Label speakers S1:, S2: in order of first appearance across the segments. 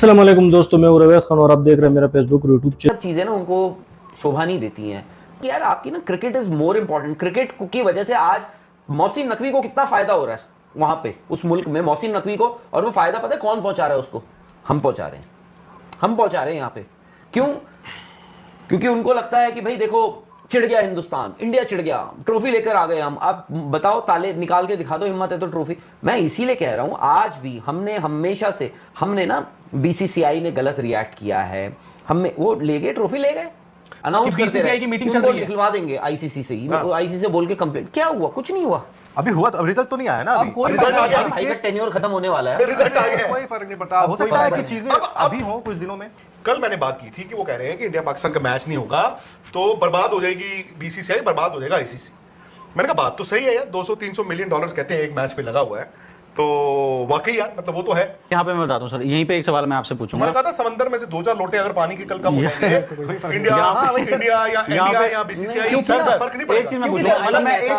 S1: अस्सलाम वालेकुम दोस्तों, मैं रवेद खान और आप देख रहे हैं मेरा फेसबुक और यूट्यूब चैनल।
S2: सब चीजें ना उनको शोभा नहीं देती हैं कि यार आपकी ना cricket is more important. Cricket की वजह से आज मोहसिन नकवी को कितना फायदा हो रहा है वहां पे उस मुल्क में मोहसिन नकवी को, और वो फायदा पता है कौन पहुंचा रहा है उसको? हम पहुंचा रहे हैं, हम पहुंचा रहे हैं यहाँ पे। क्यों? क्योंकि उनको लगता है कि भाई देखो चिढ़ गया हिंदुस्तान, इंडिया चिढ़ गया, ट्रॉफी लेकर आ गए हम। आप बताओ, ताले निकाल के दिखा दो, हिम्मत है तो ट्रॉफी। मैं इसीलिए कह रहा हूं आज भी हमने हमेशा से हमने ना बीसीसीआई ने गलत रिएक्ट किया है। हमें वो ले गए, ट्रॉफी ले गए, अनाउंस करते रहे,
S3: की मीटिंग चल रही है,
S2: दिलवा देंगे आईसीसी से। आईसीसी से बोल के कंप्लेंट, क्या हुआ? कुछ नहीं हुआ
S4: अभी हुआ तो अब रिजल्ट तो नहीं आया ना। अभी
S3: कोई
S4: रिजल्ट आ गया,
S2: भाई का टेन्योर खत्म होने वाला है,
S4: रिजल्ट आ गया, कोई फर्क नहीं पड़ता। हो सकता है कि चीजें अभी हो कुछ दिनों में।
S3: कल मैंने बात की थी कि वो कह रहे हैं कि इंडिया पाकिस्तान का मैच नहीं होगा तो बर्बाद हो जाएगी बीसीसीआई, बर्बाद हो जाएगा आईसीसी। मैंने कहा बात तो सही है यार, 200-300 मिलियन डॉलर्स कहते हैं एक मैच पे लगा हुआ है, तो वाकई यार मतलब वो तो है।
S5: यहाँ पे मैं बताता हूँ सर, यहीं पे एक सवाल मैं आपसे पूछूंगा।
S3: मैंने कहा था समंदर में से 2-4 लोटे अगर पानी के कल कम हो जाएंगे इंडिया या बीसीसीआई फर्क नहीं पड़ेगा।
S5: एक चीज मैं पूछूंगा, मतलब मैं एक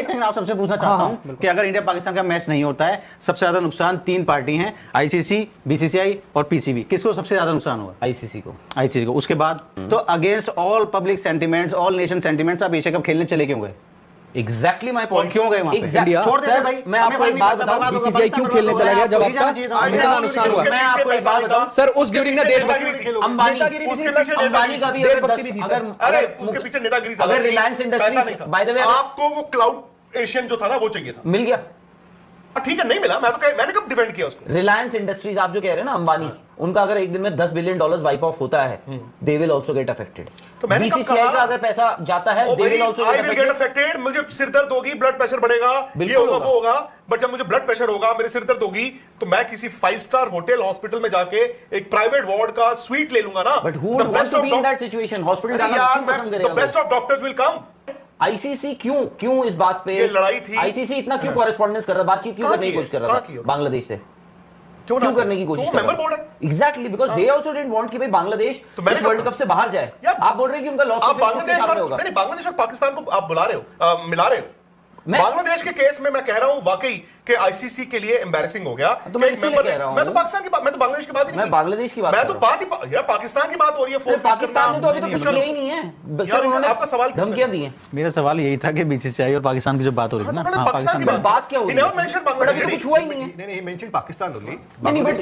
S5: सेकंड आप सबसे पूछना चाहता हूँ कि अगर इंडिया पाकिस्तान का मैच नहीं होता है, सबसे ज्यादा नुकसान 3 पार्टी हैं, आईसीसी, बीसीसीआई और पीसीबी। किसको सबसे ज्यादा नुकसान हुआ?
S2: आईसीसी को।
S5: आईसीसी को। उसके बाद तो against all public sentiments, all nation sentiments, आप एशिया कप खेलने चले क्यों गए?
S2: Exactly my point.
S5: क्यों गए वहां पे?
S2: इंडिया छोड़ देते भाई। मैं आपको एक बात बताऊं,
S1: बीसीसीआई क्यों खेलने चला गया जब आपका इतना नुकसान हुआ?
S2: मैं आपको एक बात बताऊं
S1: सर, उस ड्यूरिंग ने देशभक्ति,
S2: अंबानी का भी
S3: अरे उसके पीछे नेतागिरी था,
S2: अगर Reliance industries by the way
S3: आपको वो क्लाउड एशियन जो था ना वो चाहिए था,
S2: मिल गया।
S3: ठीक है नहीं मिला, मैंने कब डिफेंड किया उसको?
S2: रिलायंस इंडस्ट्रीज आप जो कह रहे हैं ना, अंबानी, उनका अगर एक दिन में $10 बिलियन वाइप ऑफ होता है, they will also get affected.
S3: तो मैंने
S2: बीसीसीआई का अगर पैसा जाता है, they will also
S3: get affected. मुझे सिर दर्द होगी, ब्लड प्रेशर बढ़ेगा, ये होगा वो होगा, बट जब मुझे ब्लड प्रेशर होगा, मेरे सिर दर्द होगी, तो मैं किसी 5 स्टार होटल हॉस्पिटल में जाके एक प्राइवेट वार्ड का स्वीट ले लूंगा ना।
S2: But who would want to be in that situation? Hospital जाना क्यों पसंद करेगा?
S3: The best of doctors will come.
S2: ICC क्यों इस बात पे
S3: ये लड़ाई थी?
S2: आईसीसी इतना क्यों कॉरेस्पॉन्डेंस कर रहा, बातचीत क्यों करने की कोशिश कर रहा था बांग्लादेश से? क्यों करने की कोशिश कर रहा है? Exactly, because they also didn't want कि भाई बांग्लादेश इस वर्ल्ड कप से बाहर जाए। आप बोल रहे हैं कि उनका लॉस ऑफ
S3: बांग्लादेश और पाकिस्तान को आप बुला रहे हो, मिला रहे हो। बांग्लादेश के केस में मैं कह रहा हूं वाकई कि आईसीसी के लिए एम्बैरेसिंग हो गया।
S2: तो मैं इसीलिए कह रहा हूं,
S3: मैं तो पाकिस्तान की बात, मैं तो बांग्लादेश की बात ही नहीं,
S2: मैं बांग्लादेश की बात,
S3: मैं तो बात ही यार पाकिस्तान की बात हो रही है।
S2: पाकिस्तान ने तो अभी तक कुछ किया ही नहीं है सर। उन्होंने
S3: आपका सवाल
S2: धमकियां दी हैं।
S5: मेरा सवाल यही था कि बीसीसीआई और पाकिस्तान की जो बात हो रही है ना,
S3: पाकिस्तान की
S2: बात क्या हो रही है? अभी तो कुछ हुआ ही नहीं है।
S4: नहीं मेंशन पाकिस्तान ओनली।
S2: नहीं बट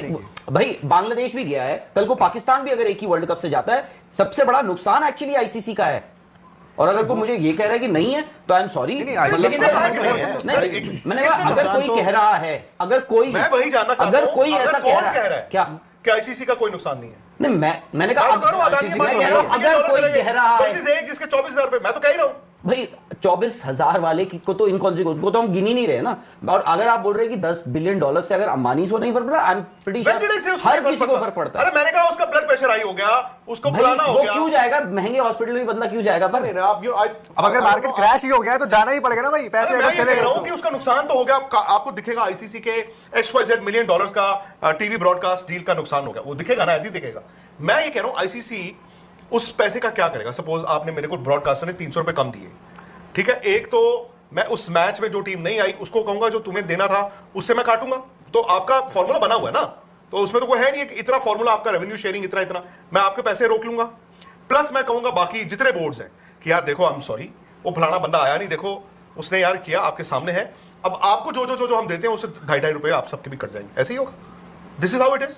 S2: भाई बांग्लादेश भी गया है, कल को पाकिस्तान भी अगर एक ही वर्ल्ड कप से जाता है, सबसे बड़ा नुकसान एक्चुअली आईसीसी का है। और अगर कोई मुझे ये कह रहा है कि नहीं है तो आई एम सॉरी। मैंने कहा अगर कोई कह रहा है, अगर कोई,
S3: मैं वही जानना चाहता हूं,
S2: अगर कोई ऐसा कह रहा है क्या
S3: कि आईसीसी का कोई नुकसान नहीं है?
S2: नहीं, मैंने कहा अगर कोई कह रहा है
S3: जिसके 24,000 रुपए, मैं तो कह ही रहा हूं
S2: भाई 24,000 वाले को तो इनकॉन्सिक्वेंस को तो हम गिन ही नहीं रहे ना। और अगर आप बोल रहे हैं कि $10 बिलियन से अगर अंबानी को नहीं फर्क पड़ा, आई एम प्रीटी श्योर हर किसी को फर्क पड़ता है।
S3: अरे मैंने कहा उसका ब्लड प्रेशर हाई हो गया, उसको बुलाना हो गया,
S2: क्यों जाएगा महंगे हॉस्पिटल में? बंदा क्यों जाएगा? पर
S4: अब अगर मार्केट क्रैश ही हो गया तो जाना ही पड़ेगा ना भाई, पैसे
S3: मैं ये कह रहा हूं कि उसका नुकसान तो हो गया। आपको दिखेगा आईसीसी के XYZ मिलियन डॉलर्स का टीवी ब्रॉडकास्ट डील का नुकसान हो गया, वो दिखेगा ना, ऐसे ही दिखेगा। मैं ये कह रहा हूं आईसीसी उस पैसे का क्या करेगा? सपोज आपने मेरे को ब्रॉडकास्टर ने 300 रुपए कम दिए, ठीक है, एक तो मैं उस मैच में जो टीम नहीं आई उसको कहूंगा जो तुम्हें देना था उससे मैं काटूंगा, तो आपका फॉर्मूला बना हुआ है ना, तो उसमें तो कोई है नहीं इतना फॉर्मूला आपका, रेवेन्यू शेयरिंग इतना मैं आपके पैसे रोक लूंगा। प्लस मैं कहूंगा बाकी जितने बोर्ड्स हैं कि यार देखो आई एम सॉरी, वो फलाना बंदा आया नहीं, देखो उसने यार किया, आपके सामने है, अब आपको जो जो जो जो हम देते हैं उससे 2.5 रुपए आप सबके भी कट जाएंगे। ऐसे ही होगा, this is how it is.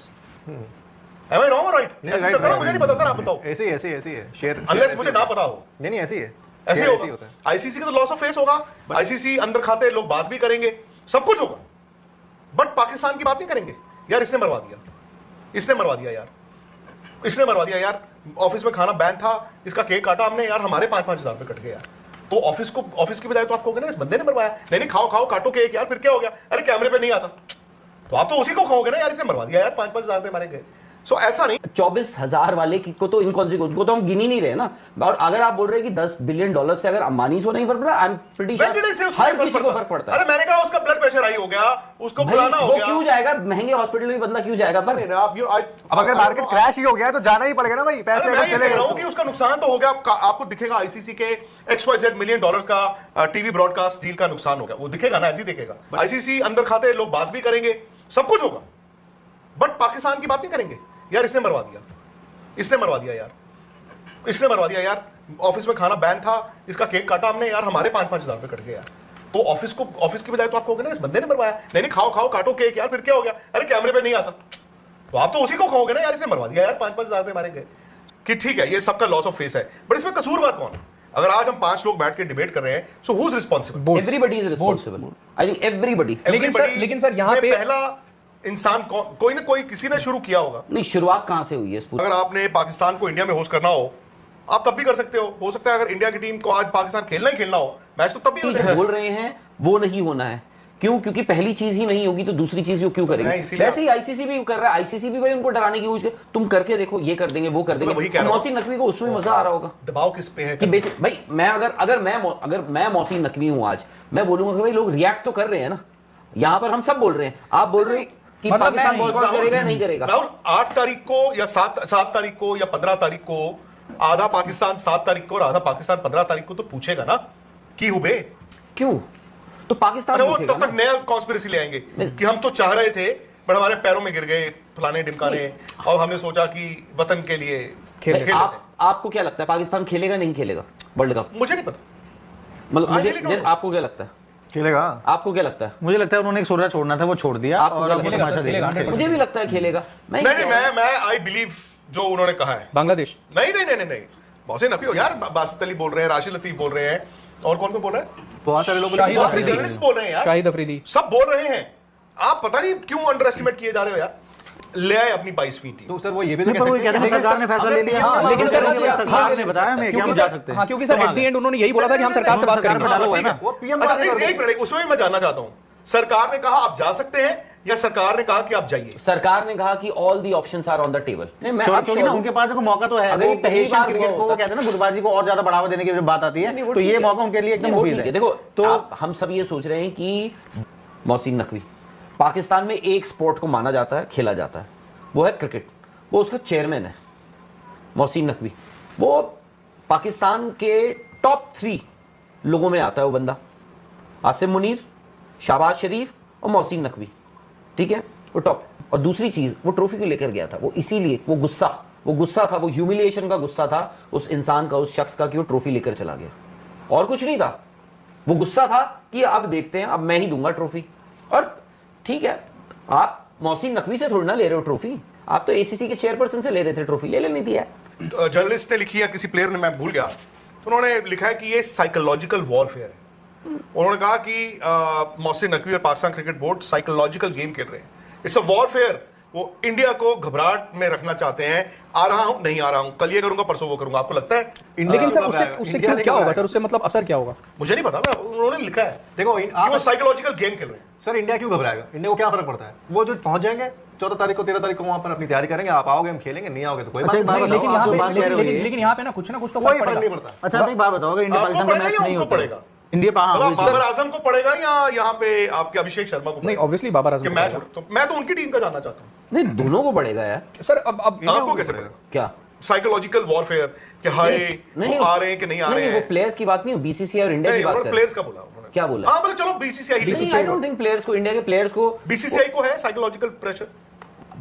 S3: Am I wrong or right? ऐसे चलता है, मुझे नहीं पता सर, आप बताओ।
S4: ऐसे ही है शेयर,
S3: अनलेस मुझे ना पता हो।
S4: नहीं ऐसे ही है,
S3: ऐसे होगा। आईसीसी का तो लॉस ऑफ फेस होगा, आईसीसी अंदर खाते लोग बात भी करेंगे, सब कुछ होगा, बट पाकिस्तान की बात नहीं करेंगे। यार इसने मरवा दिया, इसने मरवा दिया यार, इसने मरवा दिया यार, ऑफिस में खाना बैन था, इसका केक काटा हमने यार, हमारे 5-5 हजार रुपए कट गए यार। तो ऑफिस की बजाय तो आप कहोगे ना इस बंदे ने मरवाया, नहीं खाओ काटो केक यार, फिर क्या हो गया? अरे कैमरे पे नहीं आता, तो आप तो उसी को कहोगे ना यार इसने मरवा दिया यार, 5-5 हजार रुपए मारे गए। सो ऐसा नहीं, 24,000 वाले को तो इनकॉन्सिक्वेंस को तो हम गिन ही नहीं रहे ना। और अगर आप बोल रहे हैं कि $10 बिलियन से अगर अंबानी को नहीं फर्क पड़ा, आई एम प्रीटी श्योर हर किसी को फर्क पड़ता है। अरे मैंने कहा उसका ब्लड प्रेशर हाई हो गया, उसको बुलाना हो गया,
S2: क्यों जाएगा महंगे हॉस्पिटल में? बंदा क्यों जाएगा? पर
S4: अब अगर मार्केट क्रैश ही हो गया तो जाना ही पड़ेगा ना भाई, पैसे
S3: मैं ये कह रहा हूं कि उसका नुकसान तो हो गया। आपको दिखेगा आईसीसी के XYZ मिलियन डॉलर्स का टीवी ब्रॉडकास्ट डील का नुकसान हो गया, वो दिखेगा ना, ऐसे ही दिखेगा। आईसीसी अंदर खाते लोग बात भी करेंगे, सब कुछ होगा, बट पाकिस्तान की बात नहीं करेंगे यार, इसने मरवा दिया, इसने मरवा दिया यार, इसने मरवा दिया यार, ऑफिस में खाना बैन था, इसका केक काटा हमने यार, हमारे 5-5 हजार रुपए कट गए यार। तो ऑफिस की बजाय तो आप कहोगे ना इस बंदे ने मरवाया, नहीं नहीं खाओ खाओ काटो केक यार, फिर क्या हो गया, अरे कैमरे पे नहीं आता, तो आप तो उसी को कहोगे ना यार इसने मरवा दिया यार, 5-5 हजार रुपए मारे गए। कि ठीक है ये सबका लॉस ऑफ फेस है, बट इसमें कसूरवार कौन है? अगर आज हम 5 लोग बैठ के डिबेट कर रहे हैं, so who is responsible?
S2: Everybody is responsible, I think everybody.
S1: लेकिन सर यहाँ पे
S3: पहला इंसान कौन, कोई ना कोई किसी ने शुरू किया होगा।
S2: नहीं, शुरुआत कहां से हुई है इस पूरे?
S3: अगर आपने पाकिस्तान को इंडिया में होस्ट करना हो, आप तब भी कर सकते हो सकता है अगर इंडिया की टीम को आज पाकिस्तान खेलना ही खेलना हो मैच, तो तब भी हो
S2: जो
S3: जाएगा।
S2: बोल रहे हैं वो नहीं होना है, क्यों? क्योंकि पहली चीज ही नहीं होगी तो दूसरी चीज वो क्यों करेंगे? वैसे ही आईसीसी भी कर रहा है, आईसीसी भी भाई उनको डराने की कोशिश, तुम करके देखो, ये कर देंगे, वो कर देंगे। मोहसिन नकवी को उसमें मजा आ रहा होगा।
S3: दबाव किस पे है
S2: कि बेसिक भाई, मैं अगर मैं मोहसिन नकवी हूं आज, मैं बोलूंगा कि भाई लोग रिएक्ट तो कर रहे हैं ना, यहां पर हम सब बोल रहे हैं, आप बोल रहे हो कि पाकिस्तान बॉयकॉट करेगा नहीं करेगा।
S3: राहुल 8 तारीख को या 7 तारीख को या 15 तारीख को आधा पाकिस्तान 7 तारीख को और आधा पाकिस्तान 15 तारीख को तो पूछेगा ना कि हुबे
S2: क्यों? तो पाकिस्तान
S3: वो तब तक नया कॉन्स्पिरेसी ले आएंगे कि हम तो चाह रहे थे बट हमारे पैरों में गिर गए फलाने ढिमकाने, और हमने सोचा कि वतन के लिए खेल
S2: आपको क्या लगता है पाकिस्तान खेलेगा नहीं खेलेगा वर्ल्ड कप?
S3: मुझे नहीं पता,
S2: मतलब आपको क्या लगता है
S4: खेलेगा?
S2: आपको क्या लगता है?
S5: मुझे लगता है उन्होंने एक सोचा छोड़ना था, वो छोड़ दिया। और
S2: मुझे भी लगता है खेलेगा।
S3: नहीं आई बिलीव जो उन्होंने कहा है।
S1: बांग्लादेश
S3: नहीं मोहसिन नकवी यार, बासित अली बोल रहे हैं, राशिद लतीफ बोल रहे हैं, और कौन बोल रहे हैं,
S4: बहुत सारे लोग
S3: बहुत से जर्नलिस्ट बोल रहे हैं यार,
S1: शाहिद अफरीदी,
S3: सब बोल रहे हैं। आप पता नहीं क्यों अंडर एस्टिमेट किए जा रहे हो यार। ले आए अपनी 22वीं टीम।
S4: तो सर वो ये भी
S5: तो कहते हैं सरकार ने फैसला ले लिया,
S1: लेकिन सर
S5: सरकार ने बताया हमें कि हम जा सकते हैं।
S1: क्योंकि सर एट द एंड उन्होंने यही बोला था कि हम सरकार से बात करेंगे।
S4: वो पीएम
S3: अच्छा एक मिनट, उसमें भी मैं जानना चाहता हूं, सरकार ने कहा आप जा सकते हैं या सरकार ने कहा कि आप जाइए?
S2: सरकार ने कहा कि all the options are on the table.
S5: उनके पास देखो मौका तो है,
S2: अगर पहली बार
S5: क्रिकेट को कहते हैं ना गुटबाजी को और ज्यादा बढ़ावा देने की बात आती है, तो ये मौका उनके लिए एकदम मुफीद है।
S2: देखो तो हम सब ये सोच रहे हैं कि मोहसिन नकवी, पाकिस्तान में एक स्पोर्ट को माना जाता है, खेला जाता है, वो है क्रिकेट, वो उसका चेयरमैन है मोहसिन नकवी। वो पाकिस्तान के टॉप 3 लोगों में आता है वो बंदा, आसिम मुनीर, शहबाज शरीफ और मोहसिन नकवी, ठीक है, वो टॉप। और दूसरी चीज, वो ट्रॉफी को लेकर गया था, वो इसीलिए वो गुस्सा था, वो ह्यूमिलिएशन का गुस्सा था उस इंसान का, उस शख्स का, कि वो ट्रॉफी लेकर चला गया, और कुछ नहीं था। वो गुस्सा था कि अब देखते हैं, अब मैं ही दूंगा ट्रॉफी। और ठीक है, आप मोहसिन नकवी से थोड़ी ना ले रहे हो ट्रॉफी, आप तो एसीसी के चेयरपर्सन से ले रहे थे ट्रॉफी, ले लेनी थी यार।
S3: जर्नलिस्ट ने लिखी है, किसी प्लेयर ने, मैं भूल गया, तो उन्होंने लिखा है कि ये साइकोलॉजिकल वॉरफेयर है। उन्होंने कहा कि मोहसिन नकवी और Pakistan cricket board psychological game खेल रहे हैं, इट्स अ वॉरफेयर। वो इंडिया को घबराहट में रखना चाहते हैं, आ रहा हूं नहीं आ रहा हूं, कल ये करूंगा परसों वो करूंगा। आपको लगता है?
S1: लेकिन सर उससे क्या होगा सर, उससे मतलब असर क्या होगा?
S3: मुझे नहीं पता, उन्होंने लिखा है।
S4: देखो
S3: वो साइकोलॉजिकल गेम खेल रहे हैं।
S4: सर इंडिया क्यों घबराएगा? इंडिया को क्या फर्क पड़ता है? वो जो पहुंच जाएंगे 14 तारीख को 13 तारीख को वहां पर अपनी तैयारी करेंगे, आप आओगे हम खेलेंगे, नहीं आओगे तो कोई बात नहीं।
S1: लेकिन यहाँ पे ना कुछ तो
S4: कोई फर्क नहीं पड़ता।
S5: अच्छा एक बात बताओ, अगर इंडिया पाकिस्तान का मैच नहीं होता
S3: पड़ेगा,
S5: इंडिया
S3: बाबर आजम को पड़ेगा या यहाँ पे आपके अभिषेक शर्मा को?
S1: नहीं, ऑब्वियसली बाबर आजम
S3: मैच तो मैं तो उनकी टीम का जानना चाहता हूँ।
S2: नहीं, दोनों को पड़ेगा यार
S1: सर। अब
S3: आपको कैसे पड़ेगा?
S2: क्या
S3: साइकोलॉजिकल वॉरफेयर कि हाय वो आ रहे हैं कि नहीं आ रहे हैं?
S2: वो प्लेयर्स की बात नहीं, बीसीसीआई और इंडिया की बात कर रहे हैं।
S3: प्लेयर्स का बोला उन्होंने,
S2: क्या बोला?
S3: हाँ, चलो BCCI.
S2: I don't think players को, इंडिया के प्लेयर्स को,
S3: बीसीसीआई को है साइकोलॉजिकल प्रेशर,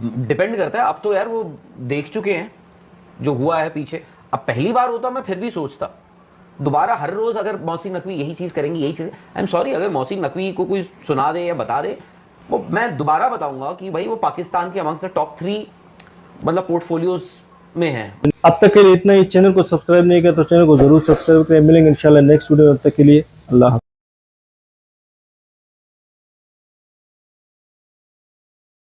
S2: डिपेंड करता है। अब तो यार वो देख चुके हैं जो हुआ है पीछे। अब पहली बार होता मैं फिर भी सोचता, दोबारा हर रोज अगर मोहसिन नकवी यही चीज करेंगे, यही चीज, आई एम सॉरी, अगर मोहसिन नकवी को कोई सुना दे या बता दे, वो मैं दोबारा बताऊंगा कि भाई वो पाकिस्तान के अमंग्स द टॉप 3 मतलब पोर्टफोलियोज में है।
S1: अब तक के लिए इतना ही। चैनल को सब्सक्राइब नहीं किया तो चैनल को जरूर सब्सक्राइब करें। मिलेंगे इंशाल्लाह नेक्स्ट वीडियो में, तब तक के लिए अल्लाह।